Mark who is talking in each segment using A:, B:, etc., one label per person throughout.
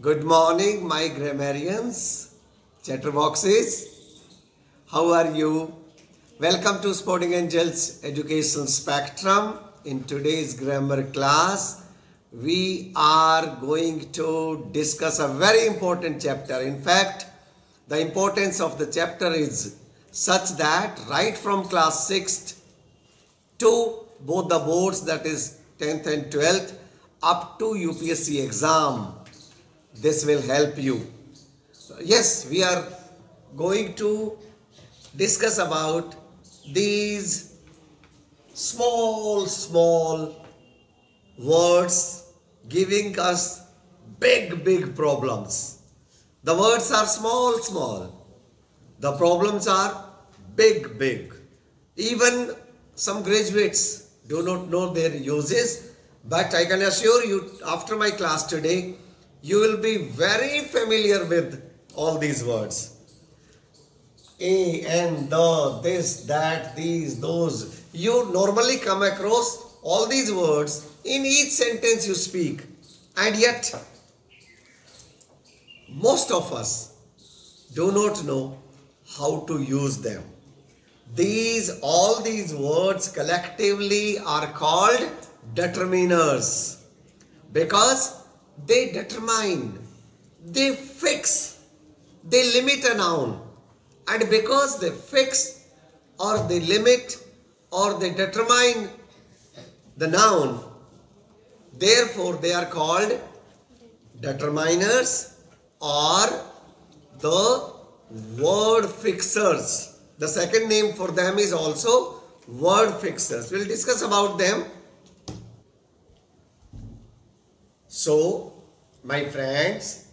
A: Good morning, my grammarians, chatterboxes. How are you? Welcome to Sporting Angels Education Spectrum. In today's grammar class, we are going to discuss a very important chapter. In fact, the importance of the chapter is such that right from class 6th to both the boards, that is 10th and 12th, up to UPSC exam, this will help you. Yes, we are going to discuss about these small words giving us big problems. The words are small. The problems are big. Even some graduates do not know their uses, but I can assure you after my class today, you will be very familiar with all these words. A, and, the, this, that, these, those. You normally come across all these words in each sentence you speak. And yet, most of us do not know how to use them. All these words collectively are called determiners because they determine, they fix, they limit a noun. And because they fix or they limit or they determine the noun, therefore they are called determiners or the word fixers. The second name for them is also word fixers. We'll discuss about them. So, my friends,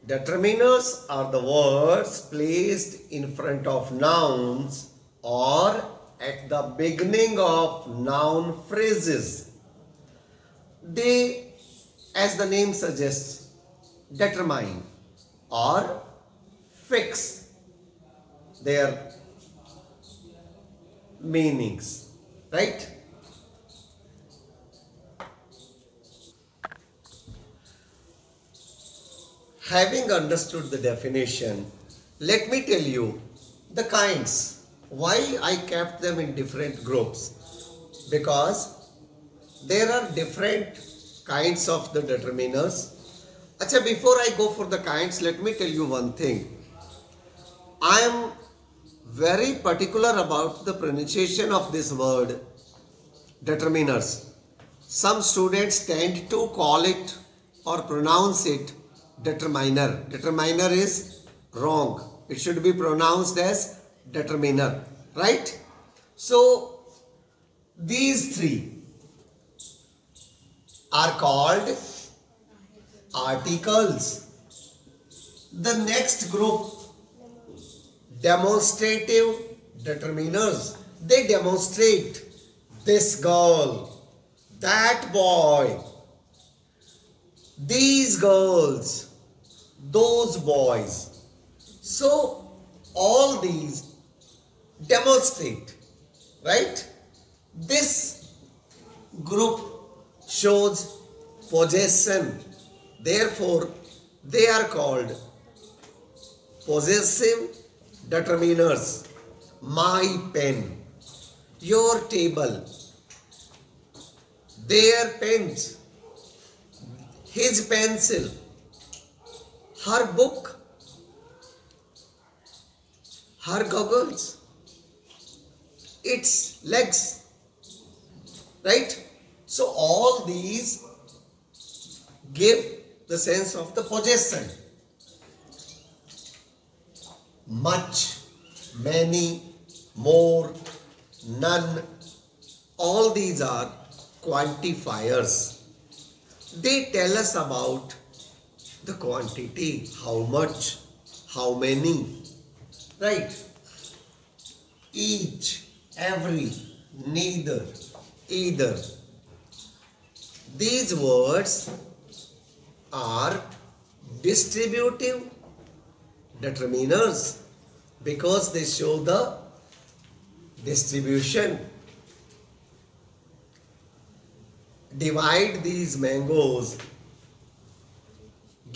A: determiners are the words placed in front of nouns or at the beginning of noun phrases. They, as the name suggests, determine or fix their meanings, right? Having understood the definition, let me tell you the kinds. Why I kept them in different groups? Because there are different kinds of the determiners. Achha, before I go for the kinds, let me tell you one thing. I am very particular about the pronunciation of this word, determiners. Some students tend to call it or pronounce it determiner. Determiner is wrong. It should be pronounced as determiner, right? So, these three are called articles. The next group, demonstrative determiners. They demonstrate this girl, that boy, these girls, those boys. So, all these demonstrate, right? This group shows possession. Therefore, they are called possessive determiners. My pen, your table, their pens, his pencil, her book, her goggles, its legs, right? So all these give the sense of the possession. Much, many, more, none, all these are quantifiers. They tell us about the quantity, how much, how many, right? Each, every, neither, either. These words are distributive determiners because they show the distribution. Divide these mangoes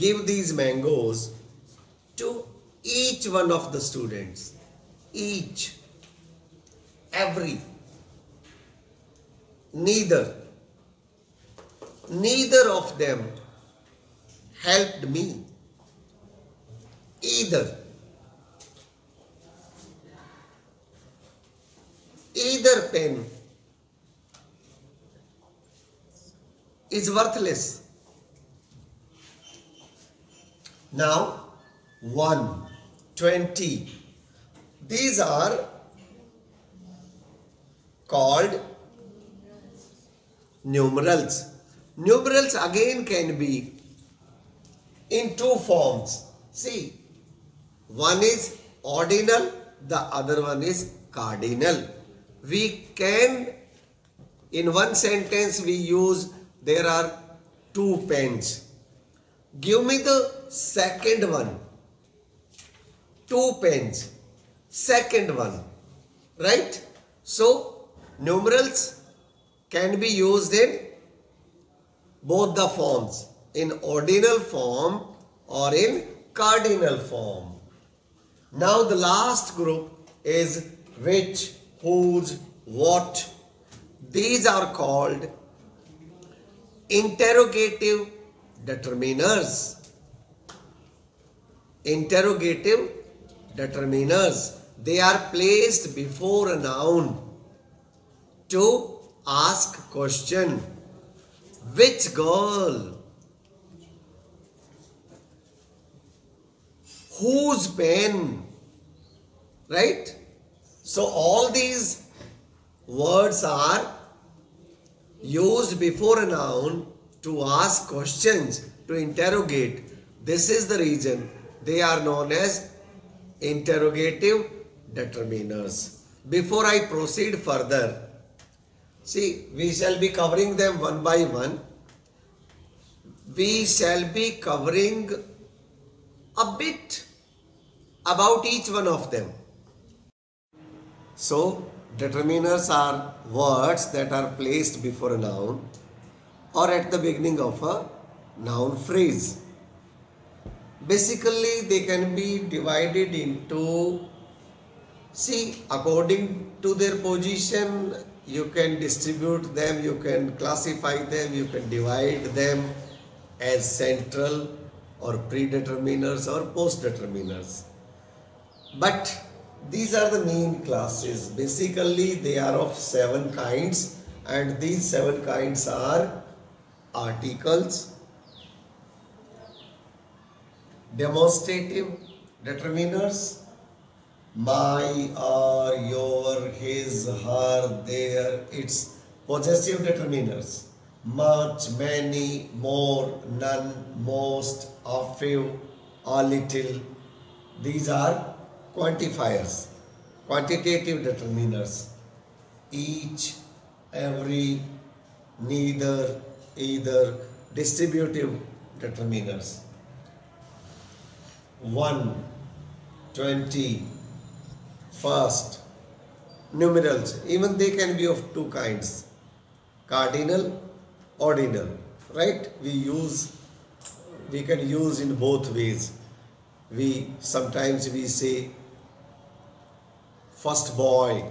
A: give these mangoes to each one of the students. Each, every, neither of them helped me. Either pen is worthless. Now 1, 20, these are called numerals. Numerals again can be in two forms. See, one is ordinal, the other one is cardinal. We can, in one sentence we use, there are two pens. Give me the second one. Two pens. Second one. Right? So, numerals can be used in both the forms. In ordinal form or in cardinal form. Now the last group is which, whose, what. These are called interrogative determiners. Interrogative determiners. They are placed before a noun to ask question. Which girl? Whose pen? Right? So all these words are used before a noun to ask questions, to interrogate. This is the reason they are known as interrogative determiners. Before I proceed further, see, we shall be covering them one by one. We shall be covering a bit about each one of them. So, determiners are words that are placed before a noun or at the beginning of a noun phrase. Basically, they can be divided into, see, according to their position, you can distribute them, you can classify them, you can divide them as central or predeterminers or postdeterminers. But these are the main classes. Basically, they are of 7 kinds, and these 7 kinds are articles, demonstrative determiners, my, our, your, his, her, their, its. Possessive determiners, much, many, more, none, most, a few, a little. These are quantifiers. Quantitative determiners, each, every, neither, either. Distributive determiners, 1, 20, first. Numerals, even they can be of 2 kinds, cardinal, ordinal, right? We can use in both ways. Sometimes we say first boy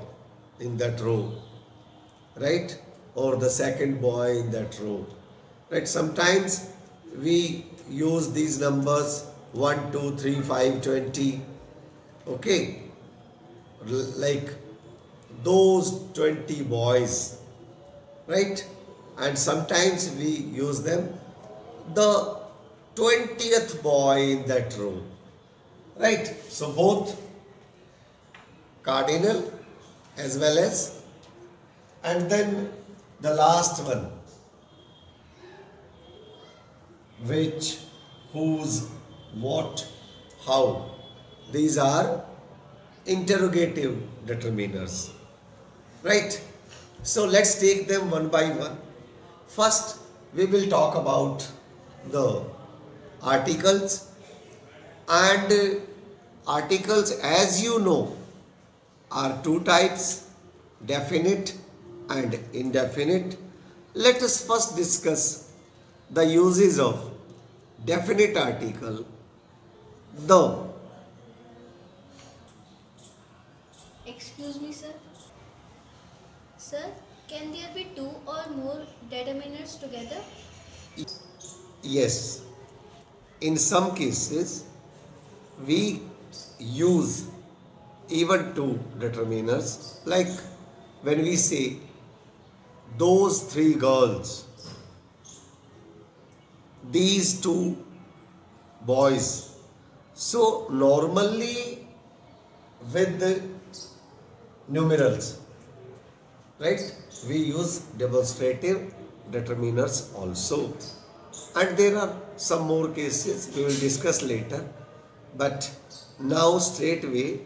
A: in that row, right? Or the second boy in that row, right? Sometimes we use these numbers 1, 2, 3, 5, 20, okay? Like those 20 boys, right? And sometimes we use them, the 20th boy in that row, right? So both cardinal as well as, and then the last one, which, whose, what, how. These are interrogative determiners, right? So let's take them one by one. First, we will talk about the articles, and articles, as you know, are 2 types, definite and indefinite. Let us first discuss the uses of definite article the.
B: Excuse me, sir. Sir, can there be two or more determinants together?
A: Yes, in some cases we use even two determiners, like when we say those three girls, these two boys. So normally with the numerals, right, we use demonstrative determiners also, and there are some more cases we will discuss later, but now straight away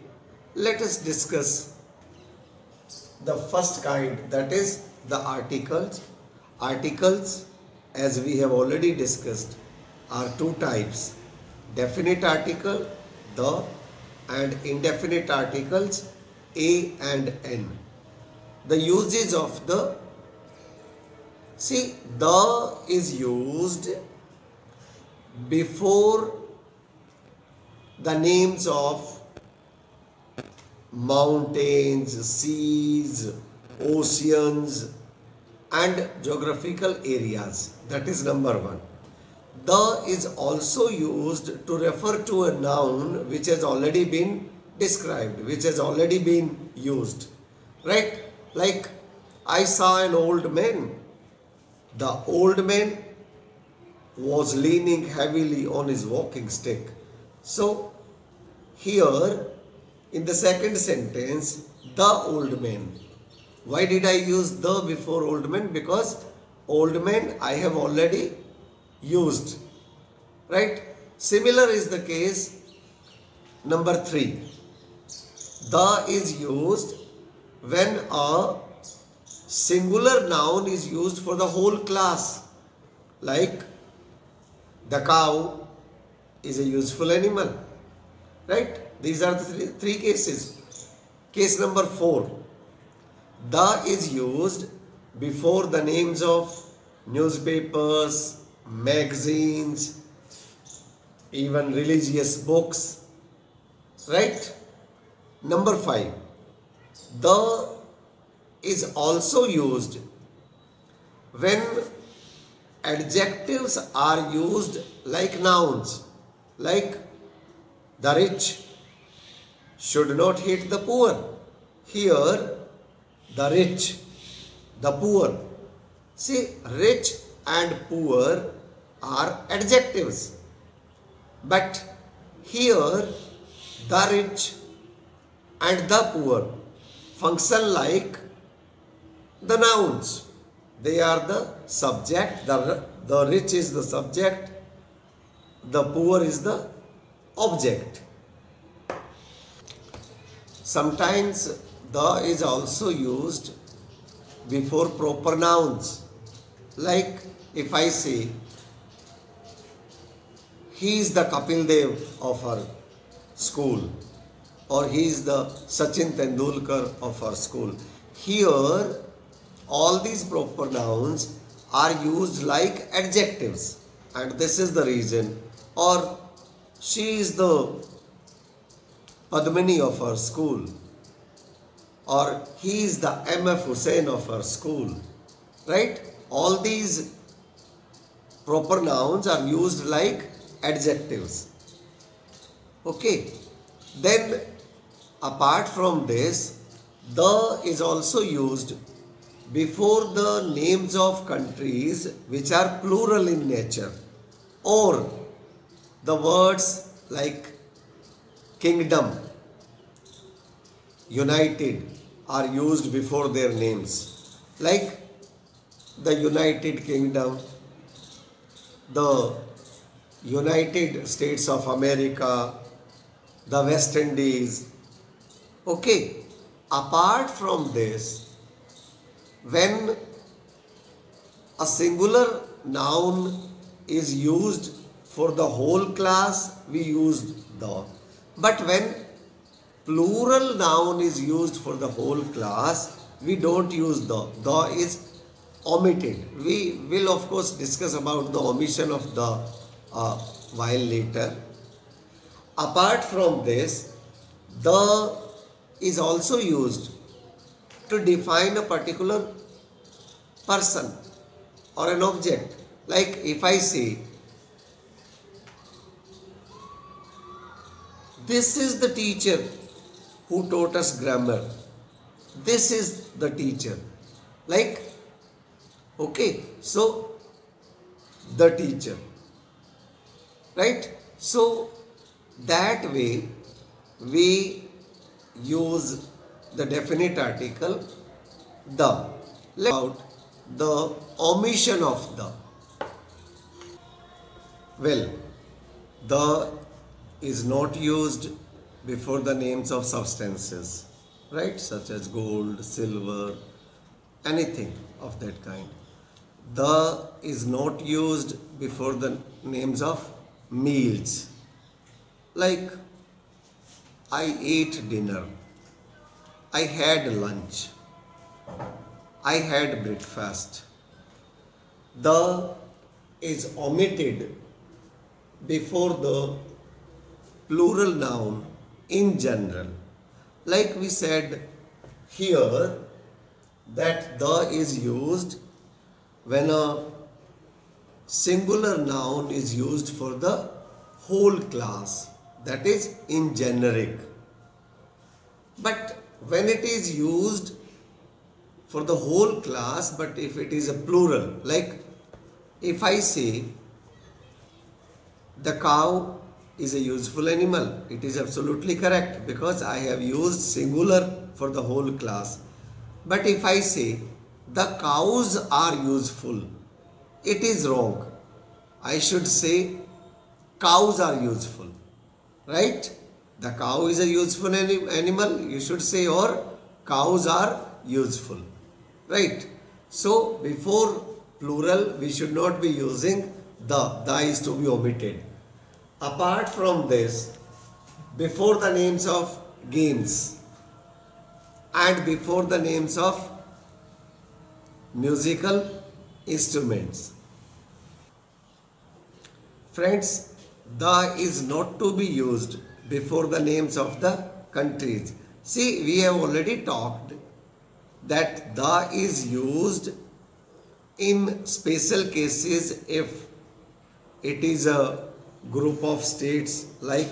A: let us discuss the first kind, that is the articles. Articles, as we have already discussed, are two types: definite article the and indefinite articles a and n. The usage of the, see, the is used before the names of mountains, seas, oceans and geographical areas. That is number one. The is also used to refer to a noun which has already been described, which has already been used. Right? Like, I saw an old man. The old man was leaning heavily on his walking stick. So, here in the second sentence, the old man. Why did I use the before old man? Because old man I have already used. Right? Similar is the case number 3. The is used when a singular noun is used for the whole class. Like, the cow is a useful animal. Right? These are the three cases. Case number 4. The is used before the names of newspapers, magazines, even religious books. Right? Number 5. The is also used when adjectives are used like nouns. Like, the rich should not hate the poor. Here, the rich, the poor. See, rich and poor are adjectives. But here, the rich and the poor function like the nouns. They are the subject. The rich is the subject. The poor is the object. Sometimes the is also used before proper nouns. Like, if I say, he is the Kapil Dev of our school, or he is the Sachin Tendulkar of our school. Here, all these proper nouns are used like adjectives, and this is the reason. Or, she is the Padmini of our school, or he is the M.F. Hussain of our school. Right? All these proper nouns are used like adjectives. Okay. Then, apart from this, the is also used before the names of countries which are plural in nature, or the words like kingdom, united are used before their names. Like the United Kingdom, the United States of America, the West Indies. Okay. Apart from this, when a singular noun is used for the whole class, we use the. But when plural noun is used for the whole class, we don't use the. The is omitted. We will of course discuss about the omission of the a while later. Apart from this, the is also used to define a particular person or an object. Like if I say, this is the teacher who taught us grammar. This is the teacher. Like, okay, so the teacher. Right? So that way we use the definite article the. About the omission of the. Well, the is not used before the names of substances, right? Such as gold, silver, anything of that kind. The is not used before the names of meals. Like, I ate dinner, I had lunch, I had breakfast. The is omitted before the plural noun in general. Like we said here, that the is used when a singular noun is used for the whole class, that is in generic. But when it is used for the whole class, but if it is a plural, like if I say the cow is a useful animal, it is absolutely correct because I have used singular for the whole class. But if I say the cows are useful, it is wrong. I should say cows are useful, right? The cow is a useful animal, you should say, or cows are useful, right? So before plural we should not be using the is to be omitted. Apart from this, before the names of games and before the names of musical instruments, friends, the is not to be used before the names of the countries. See, we have already talked that the is used in special cases if it is a group of states like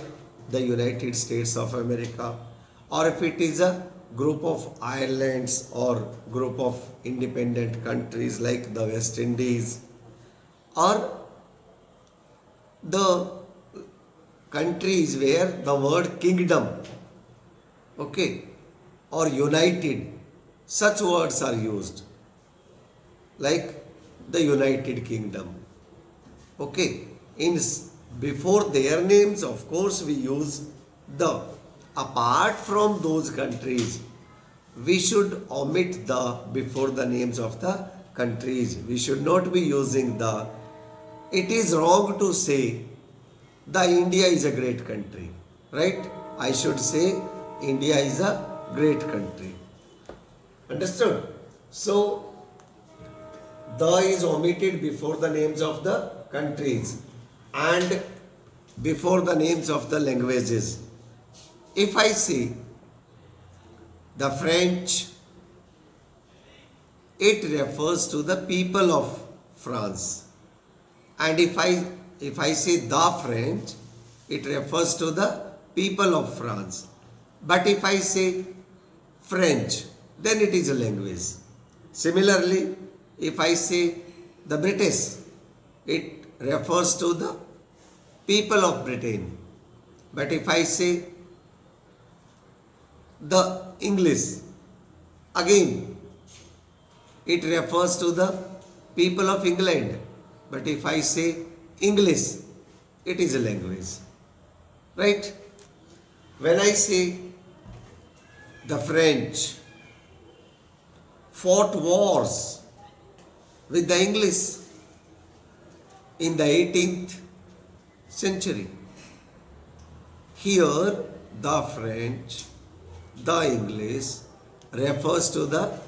A: the United States of America, or if it is a group of islands or group of independent countries like the West Indies, or the countries where the word kingdom, okay, or united, such words are used, like the United Kingdom, okay. Before their names, of course, we use the. Apart from those countries, we should omit the before the names of the countries. We should not be using the. It is wrong to say the India is a great country, right? I should say India is a great country. Understood? So, the is omitted before the names of the countries and before the names of the languages. If I say the French, it refers to the people of France. And if I say the French, it refers to the people of France. But if I say French, then it is a language. Similarly, if I say the British, it refers to the people of Britain. But if I say the English, again, it refers to the people of England. But if I say English, it is a language. Right? When I say the French fought wars with the English in the 18th century, here the French, the English refers to the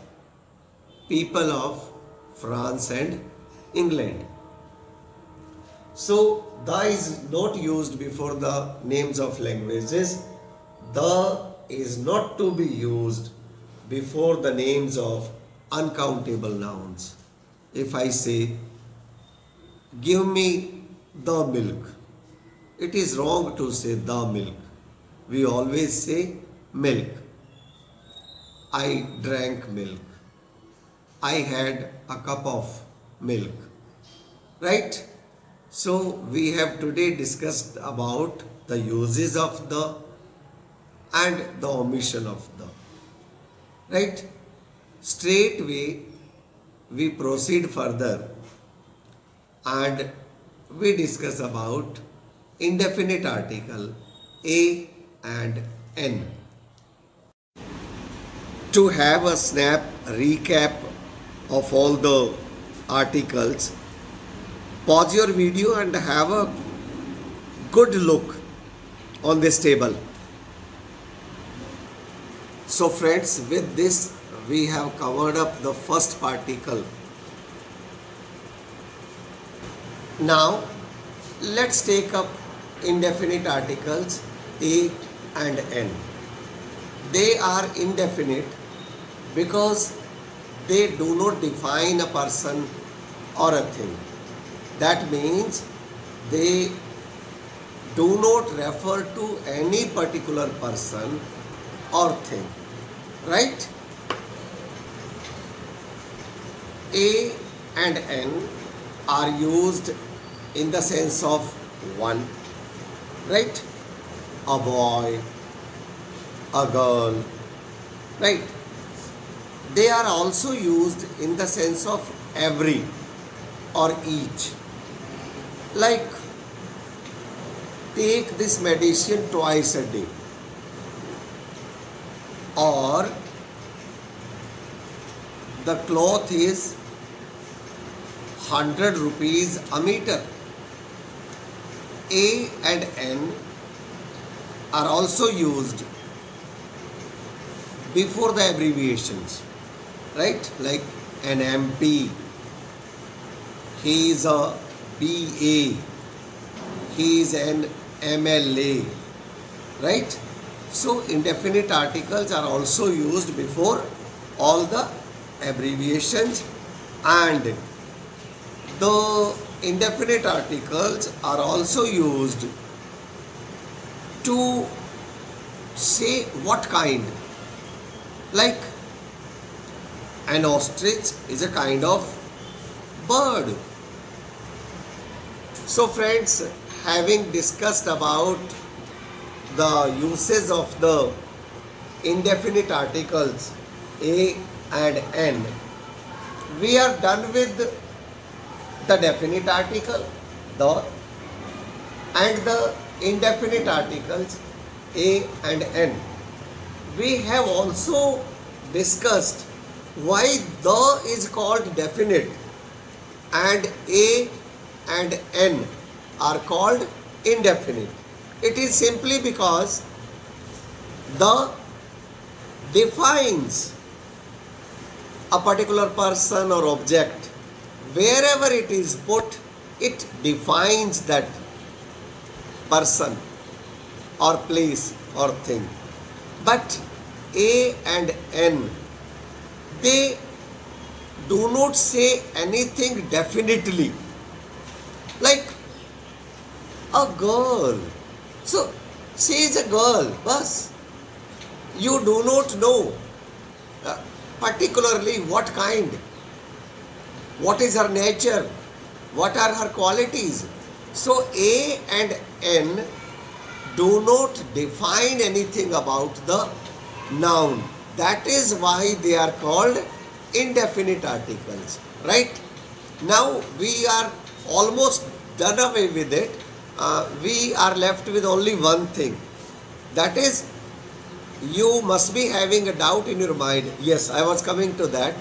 A: people of France and England. So the is not used before the names of languages. The is not to be used before the names of uncountable nouns. If I say, give me the milk, it is wrong to say the milk. We always say milk. I drank milk. I had a cup of milk. Right? So we have today discussed about the uses of the and the omission of the. Right? Straightway we proceed further and we discuss about indefinite article a and n. To have a snap recap of all the articles, pause your video and have a good look on this table. So friends, with this we have covered up the first particle. Now let's take up indefinite articles a and n. They are indefinite because they do not define a person or a thing. That means they do not refer to any particular person or thing. Right? A and n are used in the sense of one. Right? A boy, a girl. Right? They are also used in the sense of every or each. Like, take this medicine twice a day. Or the cloth is 100 rupees a meter. A and N are also used before the abbreviations, right? Like an MP, he is a BA, he is an MLA, right? So indefinite articles are also used before all the abbreviations, and the indefinite articles are also used to say what kind. Like an ostrich is a kind of bird. So friends, having discussed about the uses of the indefinite articles a and n, we are done with the definite article the and the indefinite articles a and n. We have also discussed why the is called definite and a and n are called indefinite. It is simply because the defines a particular person or object. Wherever it is put, it defines that person or place or thing. But a and n, they do not say anything definitely. Like a girl. So she is a girl, bas. You do not know particularly what kind, what is her nature, what are her qualities. So a and n do not define anything about the noun. That is why they are called indefinite articles. Right? Now we are almost done away with it. We are left with only one thing. That is, you must be having a doubt in your mind. Yes, I was coming to that.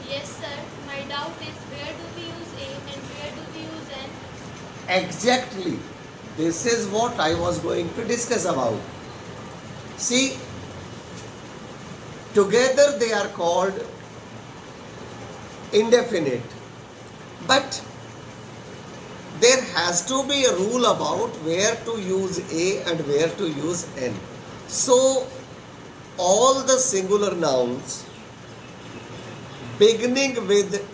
B: Yes, sir. My doubt is, where do we use A and where do we use N?
A: Exactly. This is what I was going to discuss about. See, together they are called indefinite. But there has to be a rule about where to use a and where to use n. So all the singular nouns beginning with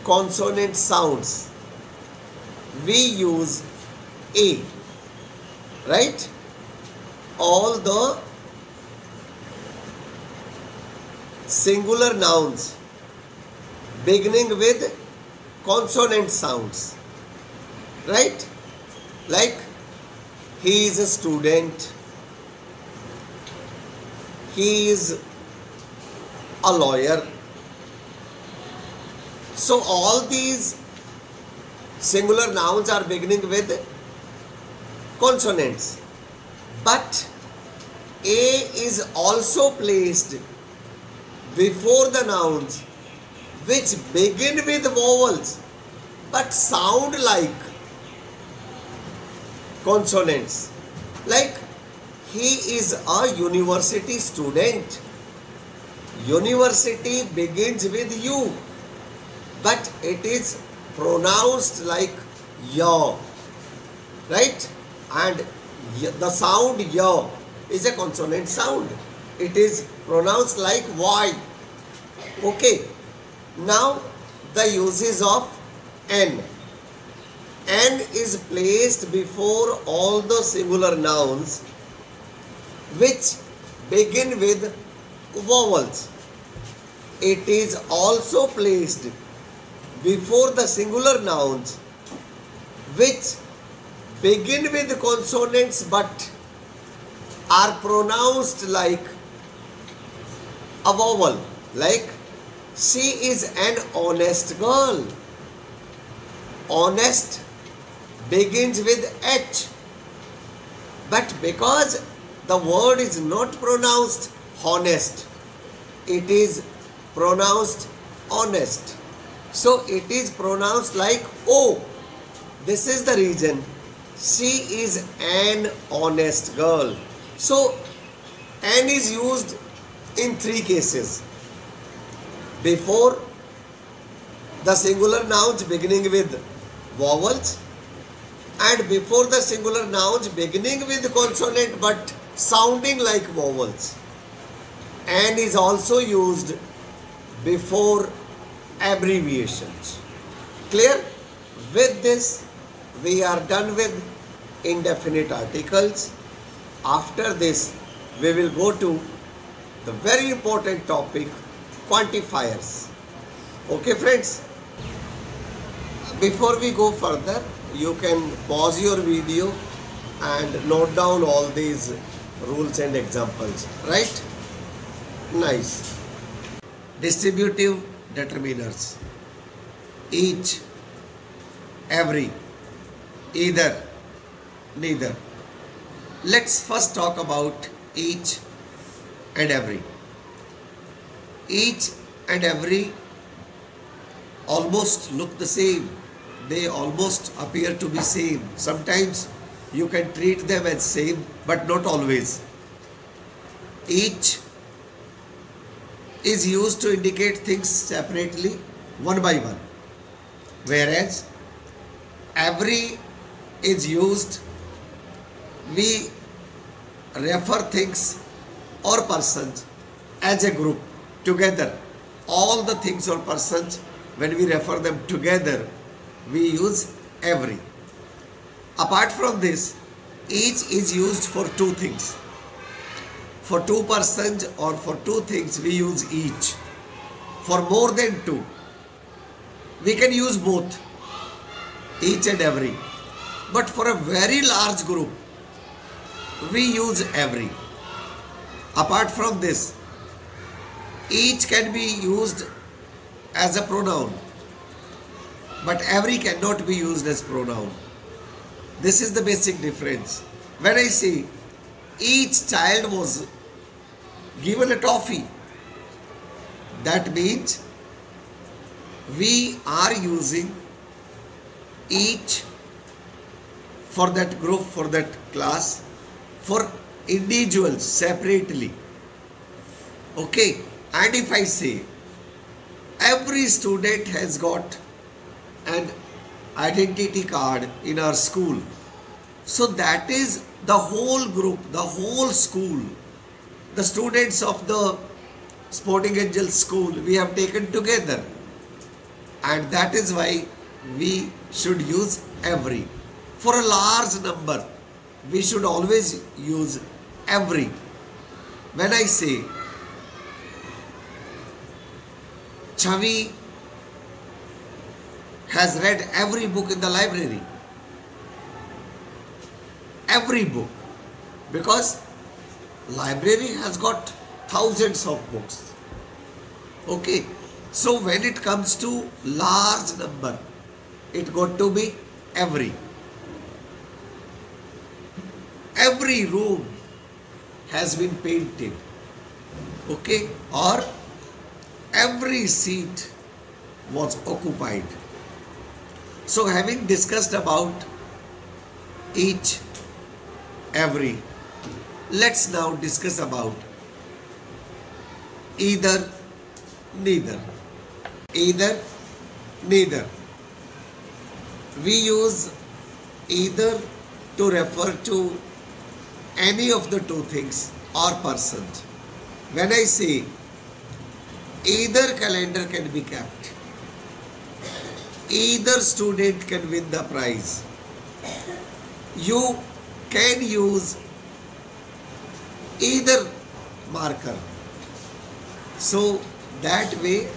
A: consonant sounds, we use a, right? All the singular nouns beginning with consonant sounds, right? Like he is a student, he is a lawyer. So all these singular nouns are beginning with consonants, but a is also placed before the nouns which begin with vowels but sound like consonants. Like he is a university student. University begins with U, but it is pronounced like ya, right? And the sound ya is a consonant sound. It is pronounced like Y. Okay. Now the uses of n. N is placed before all the singular nouns which begin with vowels. It is also placed before the singular nouns which begin with consonants but are pronounced like a vowel. Like she is an honest girl. Honest begins with H, but because the word is not pronounced honest, it is pronounced honest. So it is pronounced like O. This is the reason she is an honest girl. So N is used in three cases: before the singular nouns beginning with vowels, and before the singular nouns beginning with consonant but sounding like vowels. And is also used before abbreviations. Clear? With this, we are done with indefinite articles. After this, we will go to the very important topic, quantifiers. Okay, friends? Before we go further, you can pause your video and note down all these rules and examples, right? Nice. Distributive determiners: each, every, either, neither. Let's first talk about each and every. Each and every almost look the same. They almost appear to be same. Sometimes you can treat them as same, but not always. Each is used to indicate things separately, one by one, whereas every is used, we refer things or persons as a group together. All the things or persons, when we refer them together, we use every. Apart from this, each is used for two things. For two persons or for two things, we use each. For more than two, we can use both, each and every. But for a very large group, we use every. Apart from this, each can be used as a pronoun, but every cannot be used as pronoun. This is the basic difference. When I say each child was given a toffee, that means we are using each for that group, for that class, for individuals separately. Okay, and if I say every student has got an identity card in our school. So that is the whole group, the whole school, the students of the Sporting Angels school we have taken together. And that is why we should use every. For a large number, we should always use every. When I say Chavi has read every book in the library, every book, because library has got thousands of books. Okay, so when it comes to large number, it got to be every. Every room has been painted, okay, or every seat was occupied. So having discussed about each, every, let's now discuss about either, neither. Either, neither. We use either to refer to any of the two things or persons. When I say either calendar can be kept, either student can win the prize, you can use either marker. So that way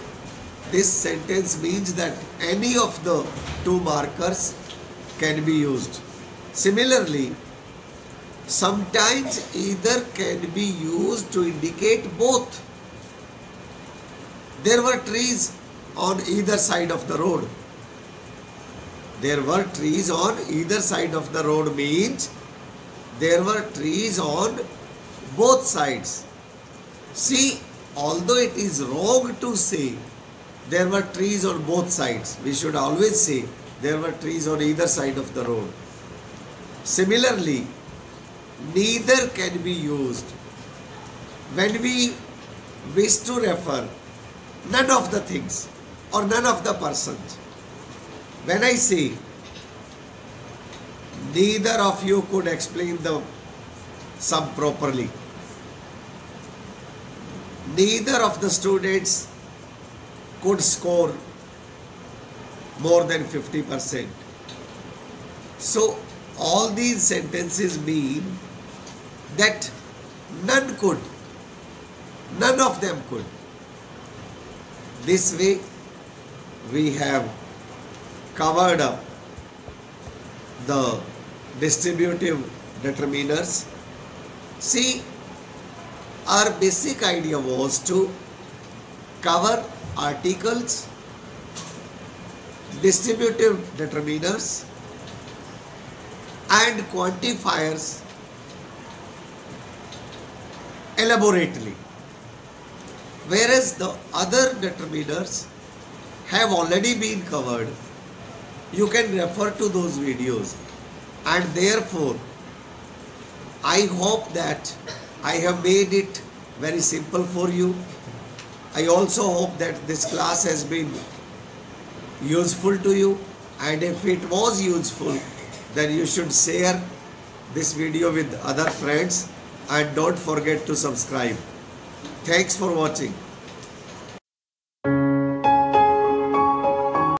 A: this sentence means that any of the two markers can be used. Similarly, sometimes either can be used to indicate both. There were trees on either side of the road. There were trees on either side of the road means there were trees on both sides. See, although it is wrong to say there were trees on both sides, we should always say there were trees on either side of the road. Similarly, neither can be used when we wish to refer none of the things or none of the persons. When I say neither of you could explain the sum properly, neither of the students could score more than 50%. So all these sentences mean that none could, none of them could. This way we have covered up the distributive determiners. See, our basic idea was to cover articles, distributive determiners and quantifiers elaborately, whereas the other determiners have already been covered. You can refer to those videos, and therefore I hope that I have made it very simple for you. I also hope that this class has been useful to you, and if it was useful, then you should share this video with other friends and don't forget to subscribe. Thanks for watching.